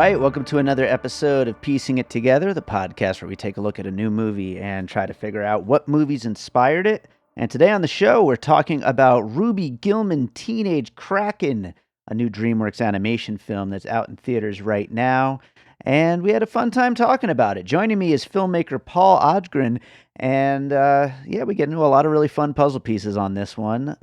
right, welcome to another episode of Piecing It Together, the podcast where we take a look at a new movie and try to figure out what movies inspired it. And today on the show, we're talking about Ruby Gillman Teenage Kraken, a new DreamWorks Animation film that's out in theaters right now. And we had a fun time talking about it. Joining me is filmmaker Paul Odgren. And we get into a lot of really fun puzzle pieces on this one.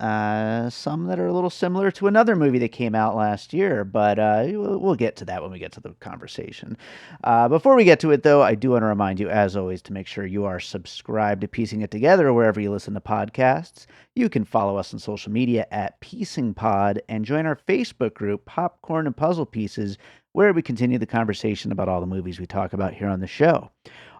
Some that are a little similar to another movie that came out last year, but we'll get to that when we get to the conversation. Before we get to it, though, I do want to remind you, as always, to make sure you are subscribed to Piecing It Together wherever you listen to podcasts. You can follow us on social media at Piecing Pod and join our Facebook group, Popcorn and Puzzle Pieces, where we continue the conversation about all the movies we talk about here on the show.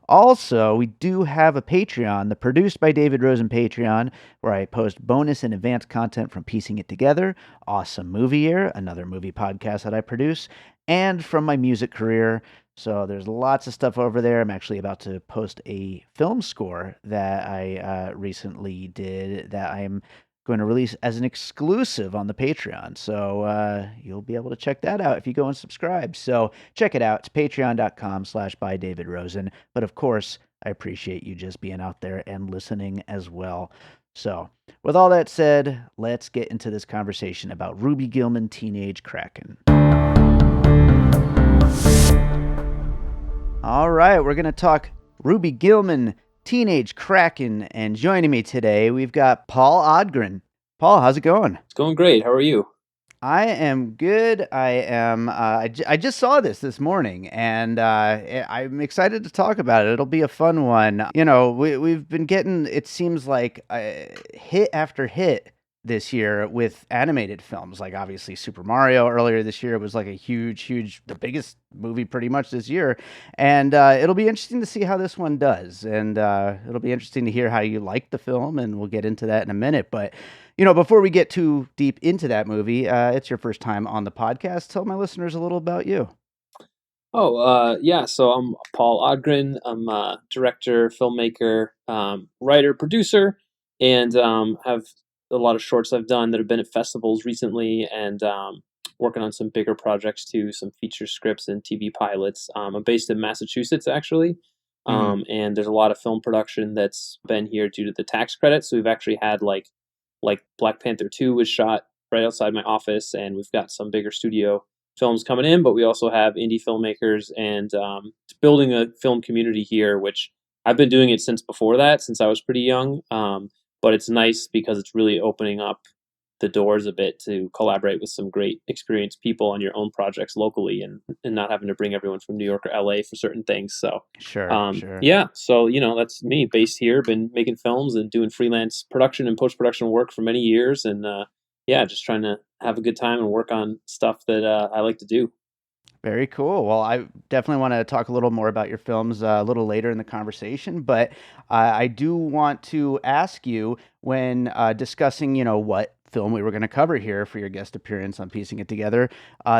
Also, we do have a Patreon, the Produced by David Rosen Patreon, where I post bonus and advanced content from Piecing It Together, Awesome Movie Year, another movie podcast that I produce, and from my music career. So there's lots of stuff over there. I'm actually about to post a film score that I recently did that I'm going to release as an exclusive on the Patreon. So you'll be able to check that out if you go and subscribe. So check it out. It's patreon.com/bydavidrosen. But of course, I appreciate you just being out there and listening as well. So with all that said, let's get into this conversation about Ruby Gillman Teenage Kraken. All right, we're going to talk Ruby Gillman Teenage Kraken, and joining me today, we've got Paul Odgren. Paul, how's it going? It's going great. How are you? I am good. I just saw this morning, and I'm excited to talk about it. It'll be a fun one. You know, we've been getting, it seems like, hit after hit this year with animated films, like obviously Super Mario earlier this year was like a huge, the biggest movie pretty much this year. And it'll be interesting to see how this one does. And it'll be interesting to hear how you like the film, and we'll get into that in a minute. But, you know, before we get too deep into that movie, it's your first time on the podcast. Tell my listeners a little about you. So I'm Paul Odgren. I'm a director, filmmaker, writer, producer, and have a lot of shorts I've done that have been at festivals recently, and working on some bigger projects too, some feature scripts and TV pilots. I'm based in Massachusetts, actually, and there's a lot of film production that's been here due to the tax credits. So we've actually had like Black Panther 2 was shot right outside my office, and we've got some bigger studio films coming in, but we also have indie filmmakers, and building a film community here, which I've been doing it since before that, since I was pretty young. But it's nice because it's really opening up the doors a bit to collaborate with some great experienced people on your own projects locally, and not having to bring everyone from New York or LA for certain things. So Sure. yeah, so that's me, based here, been making films and doing freelance production and post-production work for many years, and just trying to have a good time and work on stuff that I like to do. Very cool. Well, I definitely want to talk a little more about your films a little later in the conversation, but I do want to ask you, when discussing, what film we were going to cover here for your guest appearance on Piecing It Together,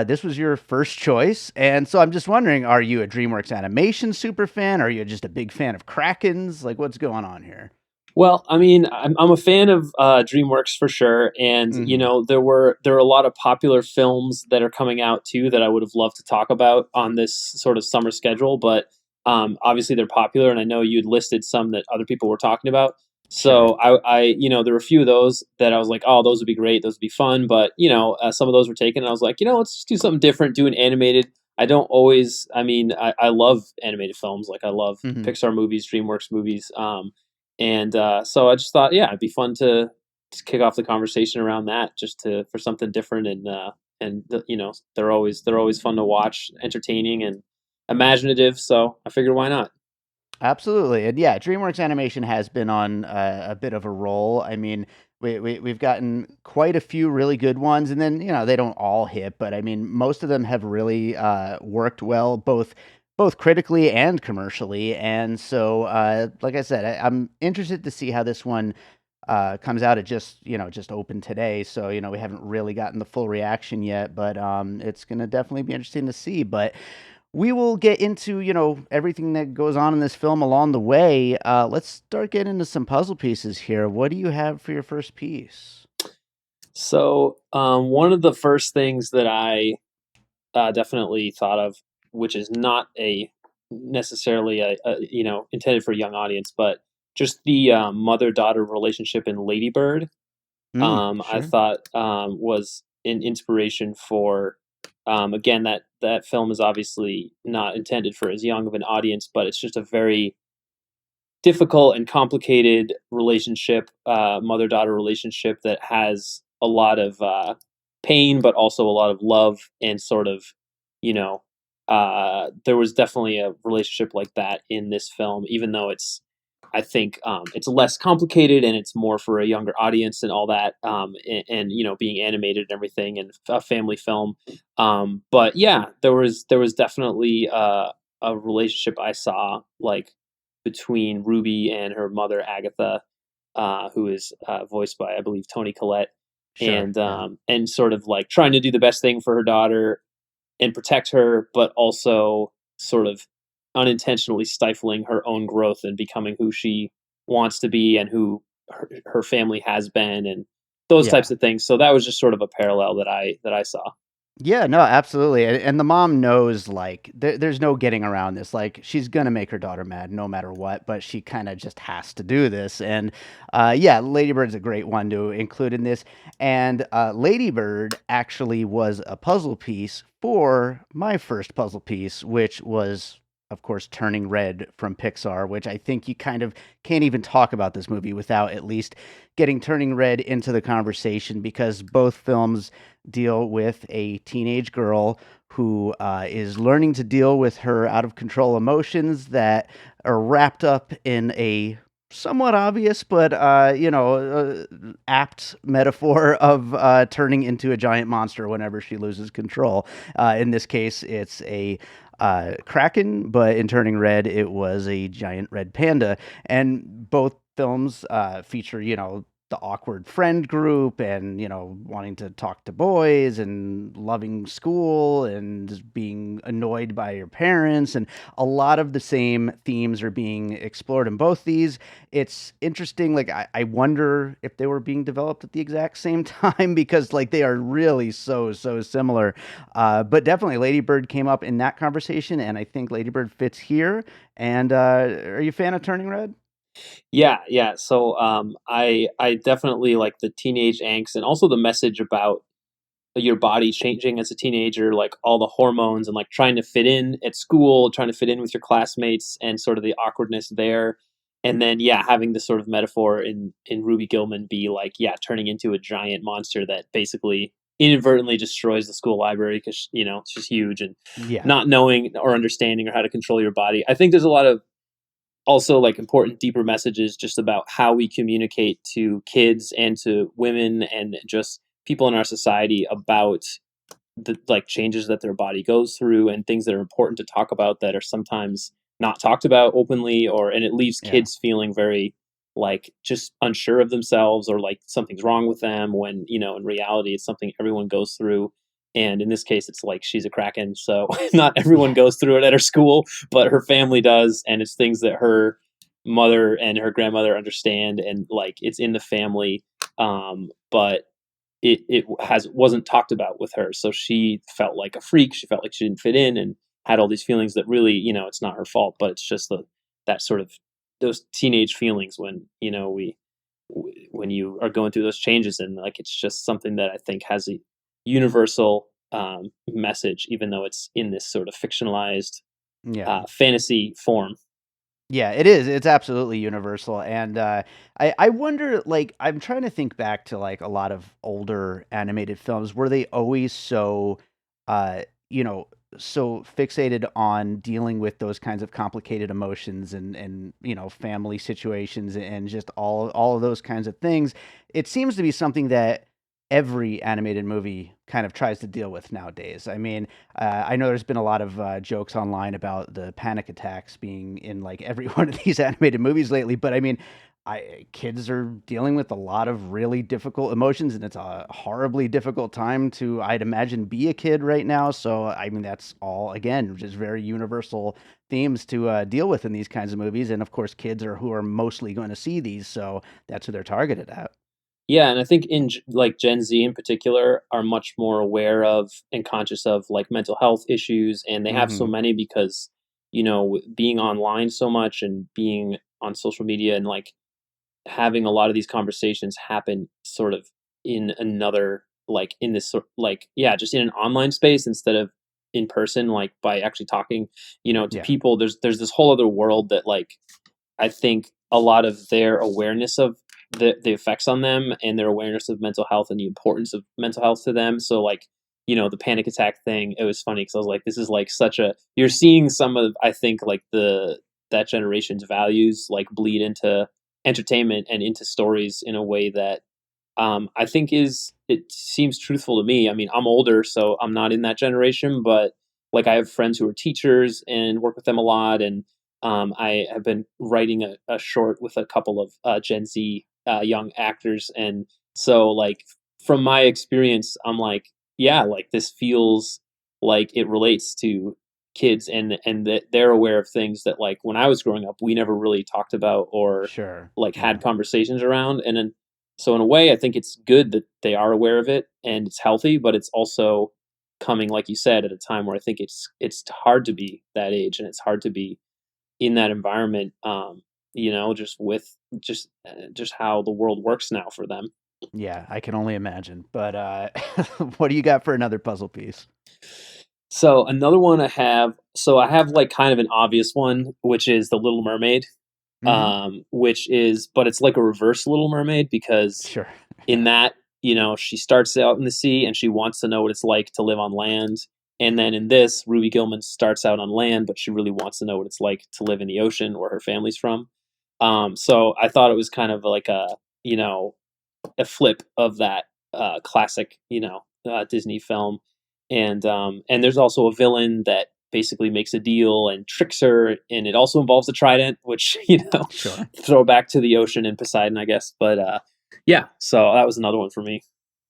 this was your first choice. And so I'm just wondering, are you a DreamWorks Animation super fan? Are you just a big fan of Krakens? Like, what's going on here? Well, I mean, I'm a fan of DreamWorks for sure, and there are a lot of popular films that are coming out too that I would have loved to talk about on this sort of summer schedule. But obviously they're popular, and I know you'd listed some that other people were talking about. So I there were a few of those that I was like, oh, those would be great, those would be fun. But some of those were taken, and I was like, let's just do something different, do an animated. I don't always. I mean, I love animated films, like I love Pixar movies, DreamWorks movies. And so I just thought, it'd be fun to kick off the conversation around that, just for something different, and they're always fun to watch, entertaining and imaginative. So I figured, why not? Absolutely. And yeah, DreamWorks Animation has been on a bit of a roll. I mean, we've gotten quite a few really good ones, and then, they don't all hit, but I mean, most of them have really worked well, both critically and commercially. And so, like I said, I'm interested to see how this one comes out. It just opened today. So, we haven't really gotten the full reaction yet, but it's going to definitely be interesting to see. But we will get into, everything that goes on in this film along the way. Let's start getting into some puzzle pieces here. What do you have for your first piece? So one of the first things that I definitely thought of which is not a necessarily intended for a young audience, but just the mother daughter relationship in Lady Bird. I Sure. thought was an inspiration for again that film is obviously not intended for as young of an audience, but it's just a very difficult and complicated relationship, mother daughter relationship that has a lot of pain, but also a lot of love and sort of, you know, there was definitely a relationship like that in this film, even though I think it's less complicated and it's more for a younger audience and all that, and being animated and everything and a family film. But yeah, there was definitely a relationship I saw like between Ruby and her mother Agatha, who is voiced by I believe Toni Collette, Sure. Yeah. and sort of like trying to do the best thing for her daughter and protect her, but also sort of unintentionally stifling her own growth and becoming who she wants to be and who her family has been and those Yeah. types of things. So that was just sort of a parallel that I saw. Yeah, no, absolutely. And the mom knows like there's no getting around this. Like she's gonna make her daughter mad no matter what, but she kind of just has to do this. And yeah, Ladybird's a great one to include in this. And Ladybird actually was a puzzle piece for my first puzzle piece, which was of course Turning Red from Pixar, which I think you kind of can't even talk about this movie without at least getting Turning Red into the conversation because both films deal with a teenage girl who is learning to deal with her out of control emotions that are wrapped up in a somewhat obvious but apt metaphor of turning into a giant monster whenever she loses control. In this case it's a kraken, but in Turning Red it was a giant red panda, and both films feature the awkward friend group and wanting to talk to boys and loving school and just being annoyed by your parents, and a lot of the same themes are being explored in both these. It's interesting, like I wonder if they were being developed at the exact same time because like they are really so similar. But definitely Ladybird came up in that conversation, and I think Ladybird fits here. And are you a fan of Turning Red? Yeah, yeah. So I definitely like the teenage angst and also the message about your body changing as a teenager, like all the hormones and like trying to fit in at school, trying to fit in with your classmates and sort of the awkwardness there. And then yeah, having this sort of metaphor in Ruby Gillman be like, yeah, turning into a giant monster that basically inadvertently destroys the school library because she's huge and Yeah. not knowing or understanding or how to control your body. I think there's a lot of also like important deeper messages just about how we communicate to kids and to women and just people in our society about the like changes that their body goes through and things that are important to talk about that are sometimes not talked about openly, or and it leaves Yeah. kids feeling very like just unsure of themselves or like something's wrong with them when in reality it's something everyone goes through. And in this case it's like she's a kraken, so not everyone Yeah. goes through it at her school, but her family does, and it's things that her mother and her grandmother understand, and like it's in the family. But it wasn't talked about with her, so she felt like a freak. She felt like she didn't fit in and had all these feelings that really, it's not her fault, but it's just that sort of those teenage feelings when when you are going through those changes, and like it's just something that I think has a universal message, even though it's in this sort of fictionalized Yeah. fantasy form. Yeah, it is. It's absolutely universal, and I wonder. Like, I'm trying to think back to like a lot of older animated films. Were they always so, uh, you know, so fixated on dealing with those kinds of complicated emotions and family situations and just all of those kinds of things? It seems to be something that every animated movie kind of tries to deal with nowadays. I mean, I know there's been a lot of jokes online about the panic attacks being in like every one of these animated movies lately, but I mean, kids are dealing with a lot of really difficult emotions, and it's a horribly difficult time to, I'd imagine, be a kid right now. So, I mean, that's all again just very universal themes to deal with in these kinds of movies, and of course, kids are who are mostly going to see these, so that's who they're targeted at. Yeah, and I think like Gen Z in particular are much more aware of and conscious of like mental health issues, and they have so Hmm. many because being online so much and being on social media and like having a lot of these conversations happen sort of in another like in this sort like yeah just in an online space instead of in person, like by actually talking to Yeah, people. There's this whole other world that like I think a lot of their awareness of the effects on them and their awareness of mental health and the importance of mental health to them. So like, the panic attack thing, it was funny because I was like, this is like such a you're seeing some of I think like the that generation's values like bleed into entertainment and into stories in a way that I think it seems truthful to me. I mean, I'm older, so I'm not in that generation, but like I have friends who are teachers and work with them a lot, and I have been writing a short with a couple of Gen Z young actors, and so like from my experience, I'm like, yeah, like this feels like it relates to kids and that they're aware of things that like when I was growing up we never really talked about or sure. like Yeah. had conversations around. And then so in a way, I think it's good that they are aware of it and it's healthy, but it's also coming, like you said, at a time where I think it's hard to be that age and it's hard to be in that environment. Just with just how the world works now for them. Yeah, I can only imagine. But what do you got for another puzzle piece? So another one I have like kind of an obvious one, which is the Little Mermaid. Hmm. Which is, but it's like a reverse Little Mermaid because Sure. in that, she starts out in the sea and she wants to know what it's like to live on land. And then in this, Ruby Gillman starts out on land, but she really wants to know what it's like to live in the ocean where her family's from. So I thought it was kind of like you know, a flip of that classic, Disney film. And there's also a villain that basically makes a deal and tricks her, and it also involves a trident, which Sure. throw back to the ocean and Poseidon, I guess. But yeah, so that was another one for me.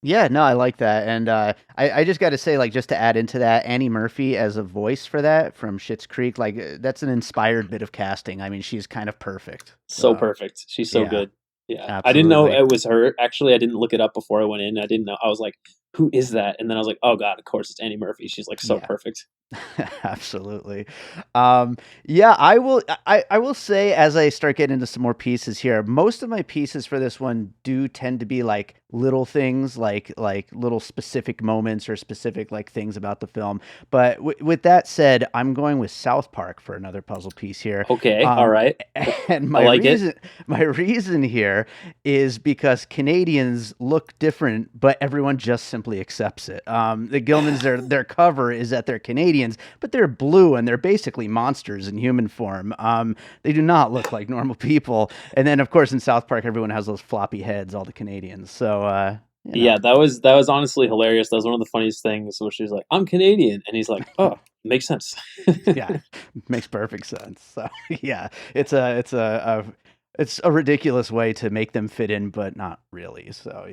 Yeah, no, I like that. And I just got to say, like, just to add into that, Annie Murphy as a voice for that from Schitt's Creek, like, that's an inspired bit of casting. I mean, she's kind of perfect. So perfect. She's so Yeah, good. Yeah, I didn't know absolutely. it was her. Actually, I didn't look it up before I went in. I didn't know. I was like, "Who is that?" And then I was like, "Oh God, of course it's Annie Murphy." She's like so Yeah. perfect. Absolutely. Yeah, I will say as I start getting into some more pieces here, most of my pieces for this one do tend to be like little things, like little specific moments or specific like things about the film. But with that said, I'm going with South Park for another puzzle piece here. Okay, all Um, right. and I like it. my reason here is because Canadians look different, but everyone just simply accepts it. The Gilmans, their cover is that they're Canadians, but they're blue and they're basically monsters in human form. They do not look like normal people. And then, of course, in South Park, everyone has those floppy heads, all the Canadians. So, you know, Yeah, that was honestly hilarious. That was one of the funniest things where she's like, "I'm Canadian," and he's like, "Oh, makes sense." yeah, makes perfect sense. So, yeah, it's a ridiculous way to make them fit in, but not really. So,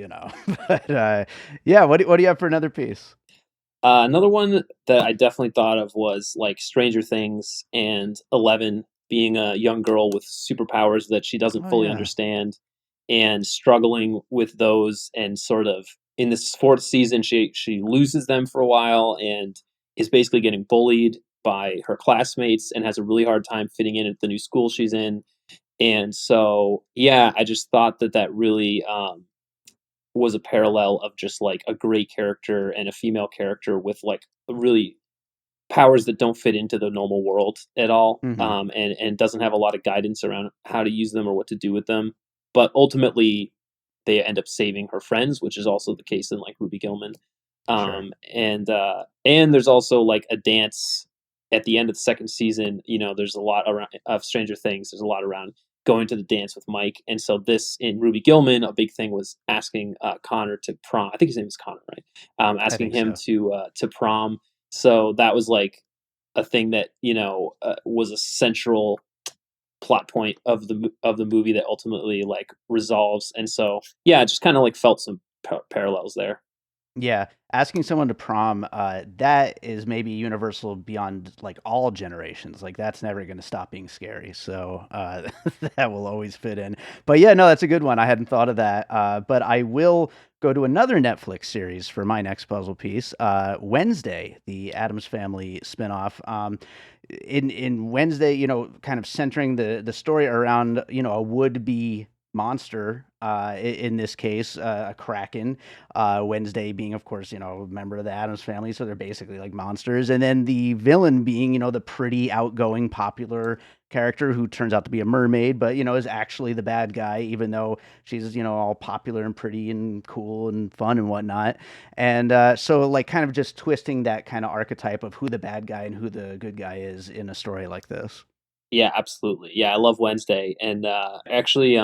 but yeah, what do you have for another piece? Another one that I definitely thought of was like Stranger Things and Eleven being a young girl with superpowers that she doesn't Oh fully yeah, understand and struggling with those and sort of in this fourth season she loses them for a while and is basically getting bullied by her classmates and has a really hard time fitting in at the new school she's in. And so yeah, I just thought that really was a parallel of just like a great character and a female character with like really powers that don't fit into the normal world at all, hmm, and doesn't have a lot of guidance around how to use them or what to do with them. But ultimately, they end up saving her friends, which is also the case in like Ruby Gillman. sure. And there's also like a dance at the end of the second season. There's a lot around of Stranger Things. There's a lot around going to the dance with Mike. And so this in Ruby Gillman, a big thing was asking Connor to prom. I think his name is Connor, right? I Asking think him so. to prom. So that was like a thing that was a central plot point of the movie that ultimately like resolves. And so yeah, I just kind of like felt some parallels there. Yeah, asking someone to prom, that is maybe universal beyond like all generations. Like that's never going to stop being scary. So that will always fit in. But yeah, no, that's a good one. I hadn't thought of that. But I will go to another Netflix series for my next puzzle piece. Wednesday, the Addams Family spinoff. In Wednesday, kind of centering the story around a would be monster, in this case, a kraken. Wednesday being, of course, a member of the Addams family, so they're basically like monsters. And then the villain being, the pretty outgoing, popular character who turns out to be a mermaid, but is actually the bad guy, even though she's all popular and pretty and cool and fun and whatnot. And so, like, kind of just twisting that kind of archetype of who the bad guy and who the good guy is in a story like this. Yeah, absolutely. Yeah, I love Wednesday, and actually,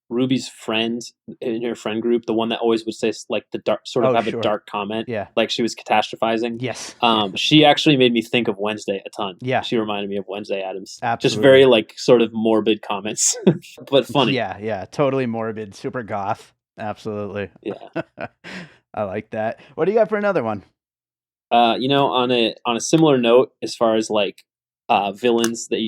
Ruby's friend in her friend group, the one that always would say like the dark, sort of Oh, have a sure. dark comment, Yeah. like she was catastrophizing. Yes. She actually made me think of Wednesday a ton. Yeah. She reminded me of Wednesday Adams. Just Absolutely. very like sort of morbid comments, but funny. Yeah, yeah, totally morbid, super goth. Absolutely. Yeah. I like that. What do you got for another one? On a similar note, as far as like villains that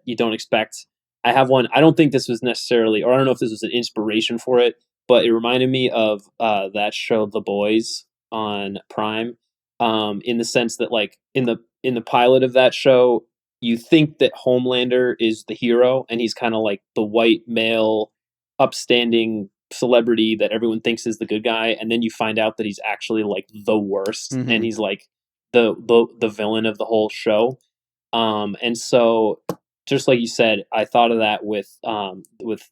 you don't expect, I have one. I don't think this was necessarily, or I don't know if this was an inspiration for it, but it reminded me of that show, The Boys on Prime. In the sense that, like in the pilot of that show, you think that Homelander is the hero, and he's kind of like the white male, upstanding celebrity that everyone thinks is the good guy, and then you find out that he's actually like the worst, and Hmm. he's like the villain of the whole show. And so, just like you said, I thought of that with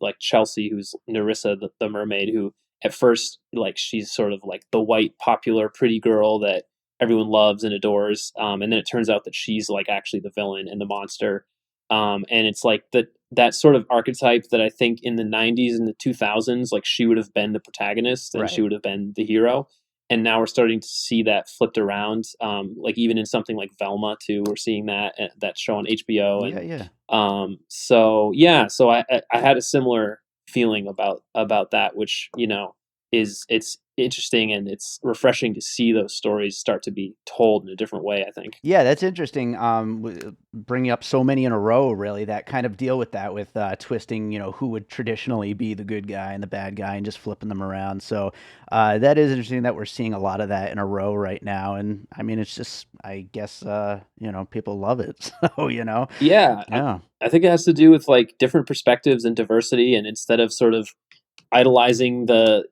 like Chelsea, who's Narissa, the mermaid, who at first, like, she's sort of like the white popular pretty girl that everyone loves and adores, and then it turns out that she's like actually the villain and the monster. And it's like that sort of archetype that I think in the 90s and the 2000s, like, she would have been the protagonist and she Right. would have been the hero. And now we're starting to see that flipped around, like even in something like Velma too. We're seeing that show on HBO. Yeah, And yeah. so yeah, so I had a similar feeling about that, which it's interesting, and it's refreshing to see those stories start to be told in a different way, I think. Yeah, that's interesting. Bringing up so many in a row, really, that kind of deal with that, with twisting, who would traditionally be the good guy and the bad guy, and just flipping them around. So that is interesting that we're seeing a lot of that in a row right now. And I mean, it's just, I guess, people love it. So, Yeah, yeah, I think it has to do with like different perspectives and diversity, and instead of sort of idolizing the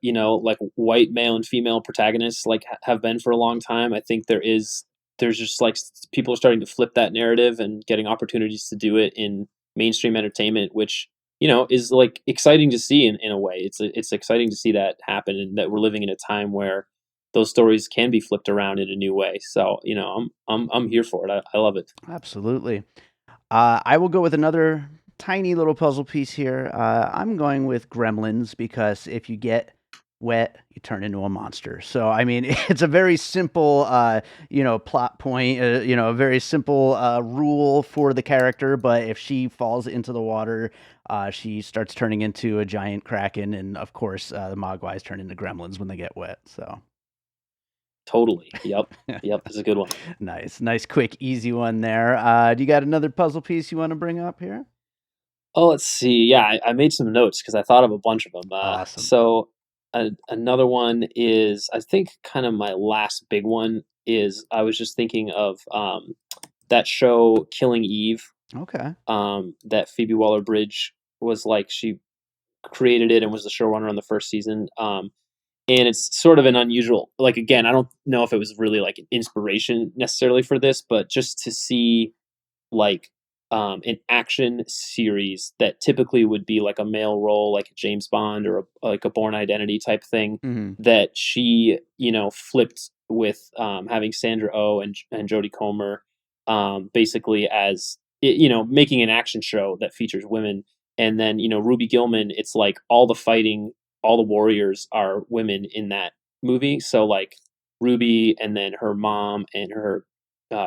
like white male and female protagonists like have been for a long time, I think there's just like people are starting to flip that narrative and getting opportunities to do it in mainstream entertainment, which is like exciting to see in a way. It's exciting to see that happen, and that we're living in a time where those stories can be flipped around in a new way. So I'm here for it. I love it. absolutely. I will go with another tiny little puzzle piece here. I'm going with Gremlins because if you get wet, you turn into a monster. So, I mean, it's a very simple, plot point, a very simple rule for the character. But if she falls into the water, she starts turning into a giant kraken. And of course, the Mogwais turn into gremlins when they get wet. So, Totally. Yep, that's a good one. nice, quick, easy one there. Do you got another puzzle piece you want to bring up here? Oh, let's see. Yeah, I made some notes because I thought of a bunch of them. Awesome. So another one is, I think, kind of my last big one is, I was just thinking of that show Killing Eve, Okay. that Phoebe Waller-Bridge was like, she created it and was the showrunner on the first season. And it's sort of an unusual, like, again, I don't know if it was really like an inspiration necessarily for this, but just to see like an action series that typically would be like a male role, like a James Bond or like a Born Identity type thing, Hmm. that she flipped with having Sandra Oh and Jodie Comer, basically as making an action show that features women. And then Ruby Gillman, it's like all the fighting, all the warriors are women in that movie. So like Ruby, and then her mom and her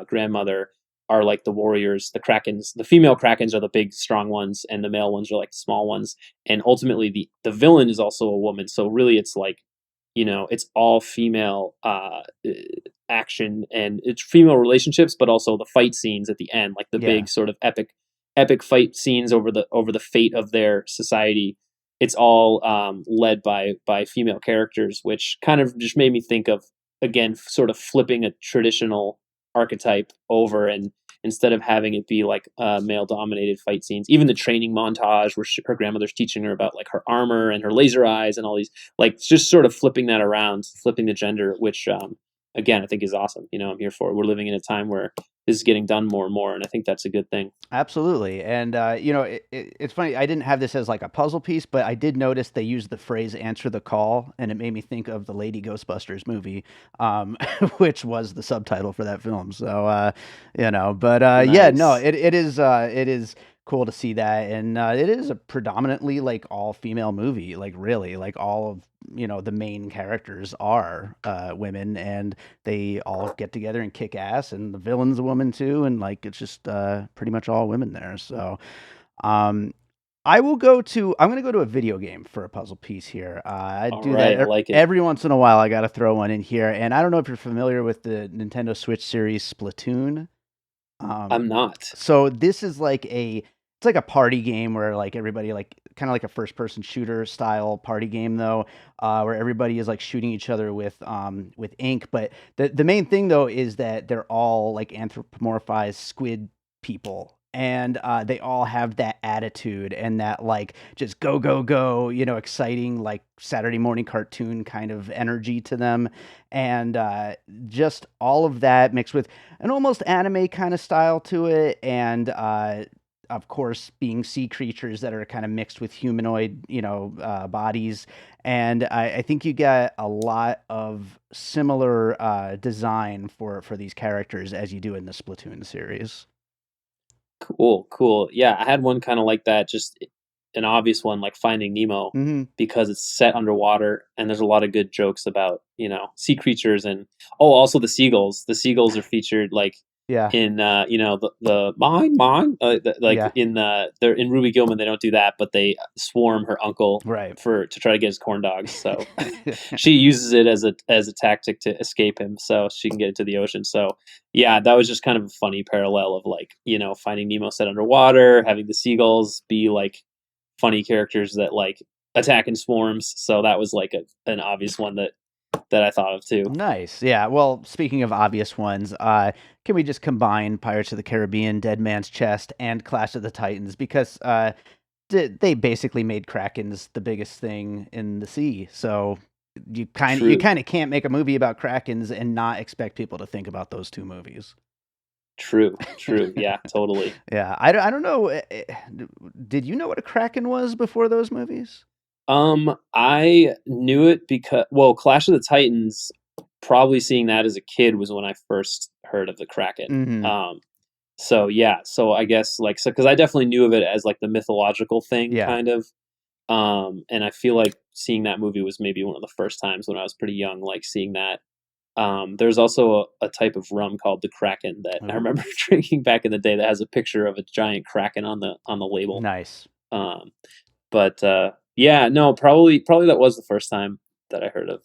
grandmother are like the warriors. The krakens, the female krakens, are the big strong ones, and the male ones are like the small ones. And ultimately, the villain is also a woman. So really, it's like it's all female action, and it's female relationships, but also the fight scenes at the end, like the Yeah. big sort of epic fight scenes over the fate of their society. It's all led by female characters, which kind of just made me think of, again, sort of flipping a traditional archetype over, and instead of having it be like male dominated fight scenes, even the training montage where her grandmother's teaching her about like her armor and her laser eyes and all these, like just sort of flipping that around, flipping the gender, which again, I think is awesome. I'm here for it. We're living in a time where this is getting done more and more, and I think that's a good thing. Absolutely. And, it's funny. I didn't have this as like a puzzle piece, but I did notice they used the phrase answer the call, and it made me think of the Lady Ghostbusters movie, which was the subtitle for that film. So, but yeah, no, Nice. it is cool to see that. And it is a predominantly like all female movie, like really, like all of, the main characters are women, and they all get together and kick ass, and the villain's a woman too, and like it's just pretty much all women there. So um I'm gonna go to a video game for a puzzle piece here. I All do that right, I like it. every once in a while. I gotta throw one in here, and I don't know if you're familiar with the Nintendo Switch series Splatoon. um I'm not. so this is like it's like a party game where like everybody, like kind of like a first person shooter style party game though, where everybody is like shooting each other with ink. But the main thing though is that they're all like anthropomorphized squid people, and they all have that attitude and that like just go go go, exciting like Saturday morning cartoon kind of energy to them. And just all of that mixed with an almost anime kind of style to it, and of course being sea creatures that are kind of mixed with humanoid bodies. And I think you get a lot of similar design for these characters as you do in the Splatoon series. Cool, cool. Yeah, I had one kind of like that, just an obvious one like Finding Nemo, Hmm. because it's set underwater and there's a lot of good jokes about, sea creatures, and oh, also the seagulls. The seagulls are featured like Yeah. in the mine like Yeah. in they're in Ruby Gillman. They don't do that, but they swarm her uncle Right. for to try to get his corn dogs. So she uses it as a tactic to escape him so she can get into the ocean. So yeah, that was just kind of a funny parallel of like, Finding Nemo set underwater, having the seagulls be like funny characters that like attack in swarms. So that was like an obvious one that I thought of too. Nice. Yeah. Well, speaking of obvious ones, can we just combine Pirates of the Caribbean, Dead Man's Chest, and Clash of the Titans? Because they basically made krakens the biggest thing in the sea. So you True. kind of can't make a movie about krakens and not expect people to think about those two movies. True. True. Yeah, totally. Yeah. I don't know. Did you know what a kraken was before those movies? I knew it because, well, Clash of the Titans, probably seeing that as a kid was when I first heard of the Kraken. Hmm. So yeah, so I guess like, so because I definitely knew of it as like the mythological thing, Yeah. kind of. And I feel like seeing that movie was maybe one of the first times when I was pretty young, like seeing that. There's also a type of rum called the Kraken that I Ooh, remember drinking back in the day that has a picture of a giant Kraken on the label. nice. Um, but yeah, no, probably that was the first time that I heard of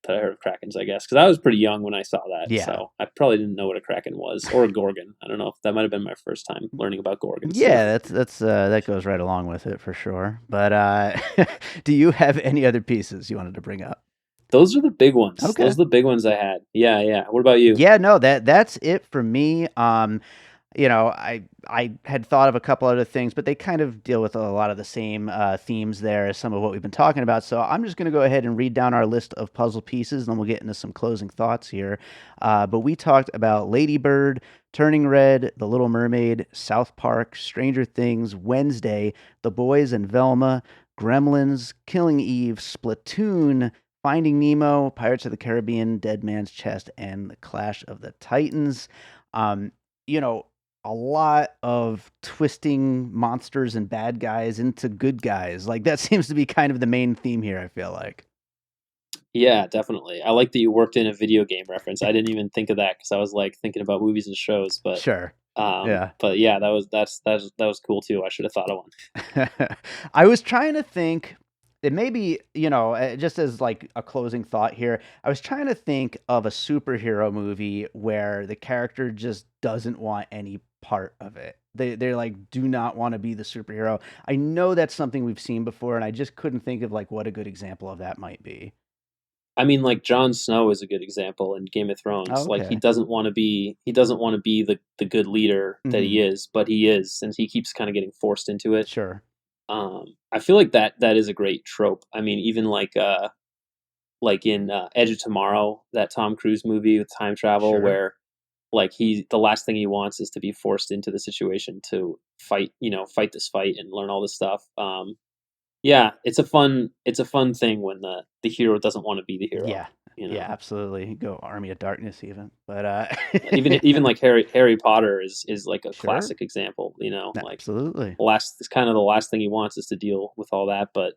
krakens, I guess, because I was pretty young when I saw that, Yeah. so I probably didn't know what a kraken was, or a gorgon. I don't know if that might have been my first time learning about gorgons too. Yeah, that's that goes right along with it for sure. But do you have any other pieces you wanted to bring up? Those are the big ones. Okay. Those are the big ones I had. Yeah, yeah. What about you? Yeah, no, that's it for me. I had thought of a couple other things, but they kind of deal with a lot of the same themes there as some of what we've been talking about. So I'm just going to go ahead and read down our list of puzzle pieces, and then we'll get into some closing thoughts here. But we talked about Lady Bird, Turning Red, The Little Mermaid, South Park, Stranger Things, Wednesday, The Boys and Velma, Gremlins, Killing Eve, Splatoon, Finding Nemo, Pirates of the Caribbean, Dead Man's Chest, and The Clash of the Titans. Um, you know, a lot of twisting monsters and bad guys into good guys. Like that seems to be kind of the main theme here, I feel like. Yeah, definitely. I like that you worked in a video game reference. I didn't even think of that because I was like thinking about movies and shows, but Sure. Yeah. but yeah, that was cool too. I should have thought of one. I was trying to think. it may be, just as like a closing thought here, I was trying to think of a superhero movie where the character just doesn't want any part of it. They're like, do not want to be the superhero. I know that's something we've seen before, and I just couldn't think of like what a good example of that might be. I mean, like Jon Snow is a good example in Game of Oh, Thrones. Like okay. he doesn't want to be the good leader that he Hmm. is, but he is, and he keeps kind of getting forced into it. Sure. I feel like that is a great trope. I mean, even like in Edge of Tomorrow, that Tom Cruise movie with time travel, Sure. where like the last thing he wants is to be forced into the situation to fight, fight this fight and learn all this stuff. Yeah, it's a fun thing when the hero doesn't want to be the hero. Yeah. You Yeah, know, absolutely. Go Army of Darkness even. But even like Harry Potter is like a sure. classic example. Like Absolutely. last it's kind of the last thing he wants is to deal with all that, but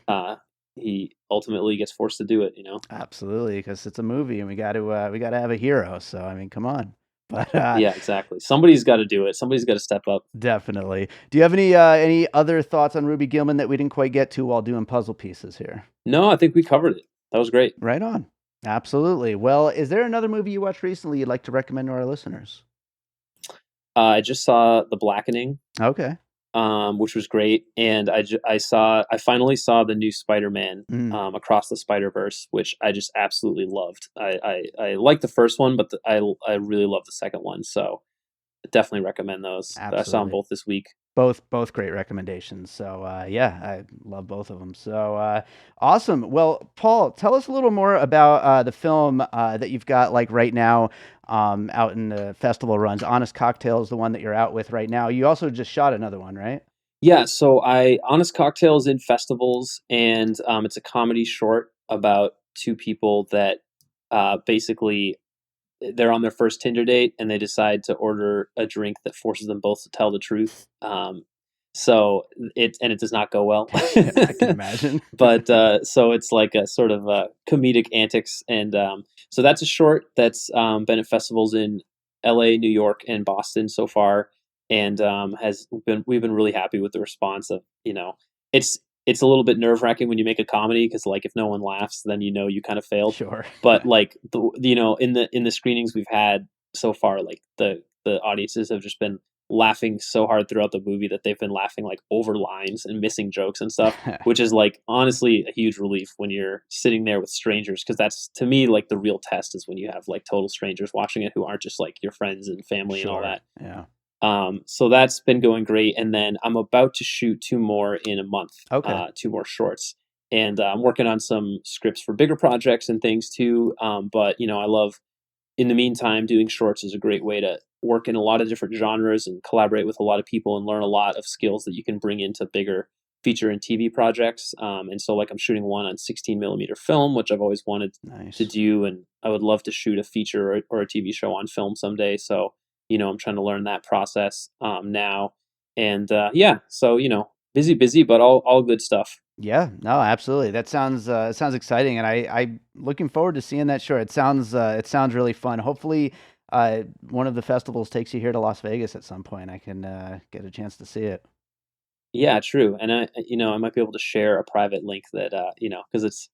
uh, he ultimately gets forced to do it. Absolutely, because it's a movie and we got to have a hero. So I mean, come on. But Yeah, exactly. Somebody's got to do it. Somebody's got to step up. definitely. Do you have any other thoughts on Ruby Gillman that we didn't quite get to while doing puzzle pieces here? No, I think we covered it. That was great. Right on. Absolutely. Well, is there another movie you watched recently you'd like to recommend to our listeners? I just saw The Blackening, Okay. which was great, and I finally saw the new Spider-Man, Mm, Across the Spider-Verse, which I just absolutely loved. I liked the first one, but I really love the second one, so I definitely recommend those. I saw them absolutely. both this week. Both great recommendations. So yeah, I love both of them. So awesome. Well, Paul, tell us a little more about the film that you've got like right now out in the festival runs. Honest Cocktail is the one that you're out with right now. You also just shot another one, right? Yeah, so I Honest Cocktails in festivals, and it's a comedy short about two people that basically they're on their first Tinder date and they decide to order a drink that forces them both to tell the truth. So it does not go well. I can imagine. But so it's like a sort of comedic antics, and so that's a short that's been at festivals in L.A., New York, and Boston so far, and has been we've been really happy with the response of it's it's a little bit nerve wracking when you make a comedy because like if no one laughs then you kind of failed, Sure. but like in the screenings we've had so far, like the audiences have just been laughing so hard throughout the movie that they've been laughing like over lines and missing jokes and stuff, which is like honestly a huge relief when you're sitting there with strangers, because that's to me like the real test is when you have like total strangers watching it who aren't just like your friends and family and all Sure. that. Yeah. So that's been going great, and then I'm about to shoot two more in a month, Okay. two more shorts, and I'm working on some scripts for bigger projects and things too. But I love in the meantime doing shorts is a great way to work in a lot of different genres and collaborate with a lot of people and learn a lot of skills that you can bring into bigger feature and TV projects. And so like I'm shooting one on 16 millimeter film, which I've always wanted to Nice. do, and I would love to shoot a feature or a TV show on film someday. So I'm trying to learn that process now, and yeah, so busy, but all good stuff. Yeah, no, absolutely. That sounds it sounds exciting, and I'm looking forward to seeing that show. It sounds really fun. Hopefully, one of the festivals takes you here to Las Vegas at some point. I can get a chance to see it. Yeah, true. And I might be able to share a private link that because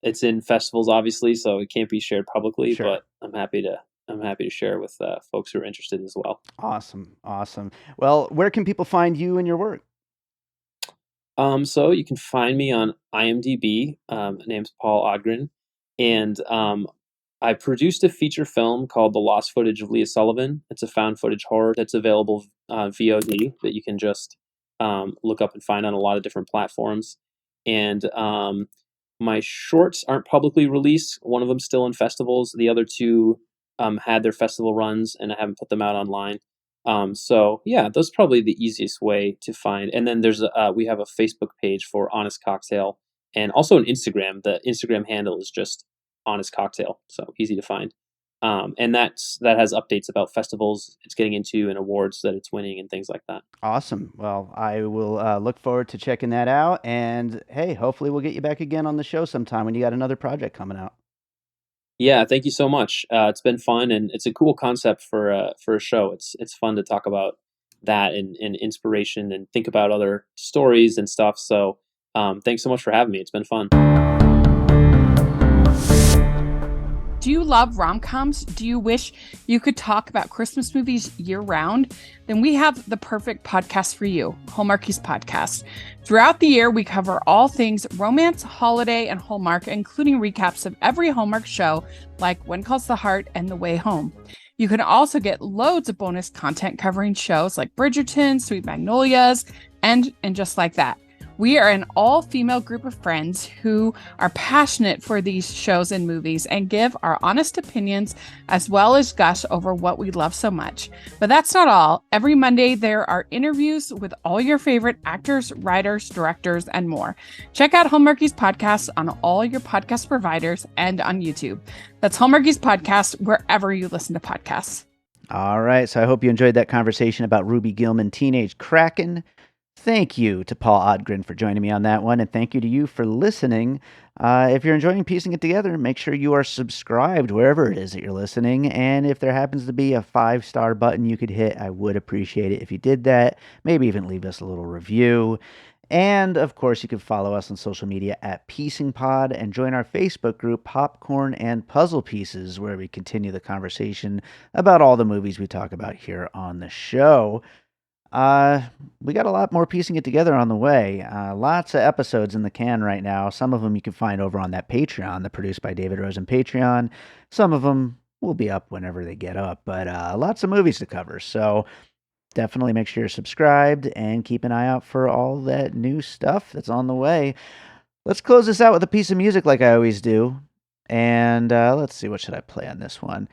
it's in festivals obviously, so it can't be shared publicly, Sure. but I'm happy to share with folks who are interested as well. Awesome, awesome. Well, where can people find you and your work? So you can find me on IMDb. My name's Paul Odgren, and I produced a feature film called "The Lost Footage of Leah Sullivan." It's a found footage horror that's available VOD that you can just look up and find on a lot of different platforms. And my shorts aren't publicly released. One of them's still in festivals. The other two had their festival runs, and I haven't put them out online. So yeah, that's probably the easiest way to find. And then we have a Facebook page for Honest Cocktail, and also an Instagram. The Instagram handle is just Honest Cocktail, so easy to find. And that has updates about festivals it's getting into and awards that it's winning and things like that. Awesome. Well, I will look forward to checking that out. And hey, hopefully we'll get you back again on the show sometime when you got another project coming out. Yeah, thank you so much. It's been fun, and it's a cool concept for a show. It's fun to talk about that and inspiration and think about other stories and stuff. So Thanks so much for having me. It's been fun. Do you love rom-coms? Do you wish you could talk about Christmas movies year-round? Then we have the perfect podcast for you, Hallmarkies Podcast. Throughout the year, we cover all things romance, holiday, and Hallmark, including recaps of every Hallmark show, like When Calls the Heart and The Way Home. You can also get loads of bonus content covering shows like Bridgerton, Sweet Magnolias, and Just Like That. We are an all-female group of friends who are passionate for these shows and movies and give our honest opinions as well as gush over what we love so much. But that's not all. Every Monday, there are interviews with all your favorite actors, writers, directors, and more. Check out Hallmarkies Podcast on all your podcast providers and on YouTube. That's Hallmarkies Podcast wherever you listen to podcasts. All right, so I hope you enjoyed that conversation about Ruby Gillman Teenage Kraken. Thank you to Paul Odgren for joining me on that one, and thank you to you for listening. If you're enjoying piecing it together, make sure you are subscribed wherever it is that you're listening, and if there happens to be a 5-star button you could hit, I would appreciate it if you did that. Maybe even leave us a little review. And, of course, you can follow us on social media at Piecing Pod and join our Facebook group, Popcorn and Puzzle Pieces, where we continue the conversation about all the movies we talk about here on the show. We got a lot more piecing it together on the way. Lots of episodes in the can right now. Some of them you can find over on that Patreon, the Produced by David Rosen Patreon. Some of them will be up whenever they get up, but lots of movies to cover. So definitely make sure you're subscribed and keep an eye out for all that new stuff that's on the way. Let's close this out with a piece of music like I always do. And let's see, what should I play on this one?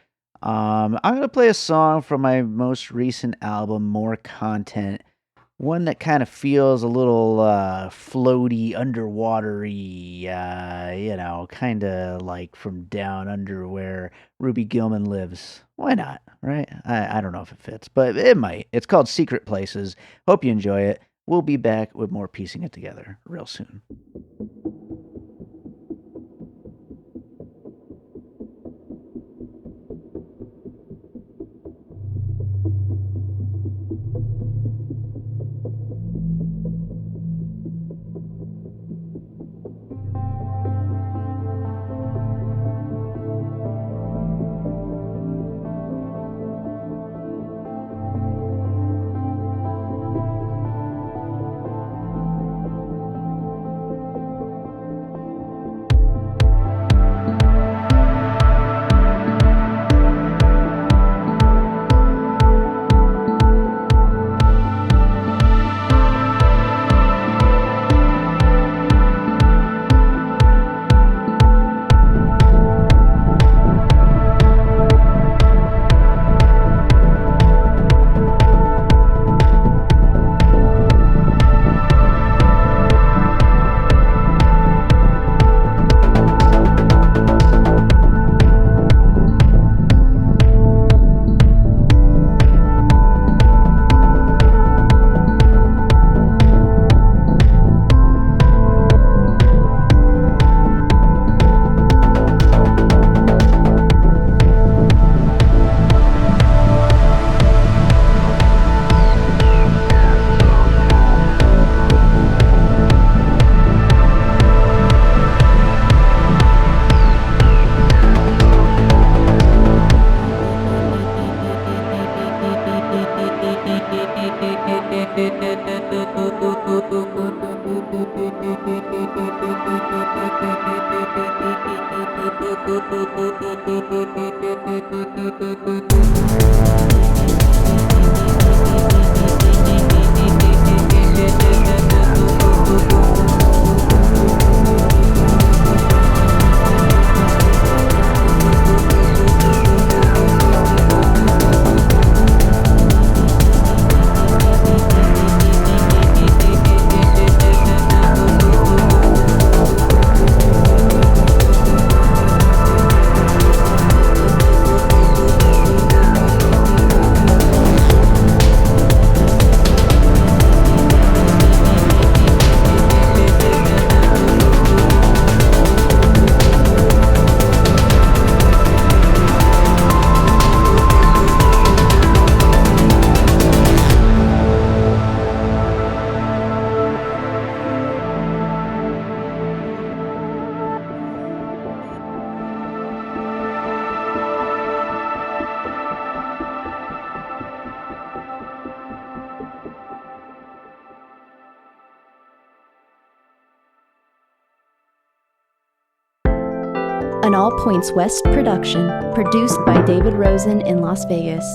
I'm going to play a song from my most recent album, More Content. One that kind of feels a little floaty, underwatery, kind of like from down under where Ruby Gillman lives. Why not, right? I don't know if it fits, but it might. It's called Secret Places. Hope you enjoy it. We'll be back with more piecing it together real soon. An All Points West production, produced by David Rosen in Las Vegas.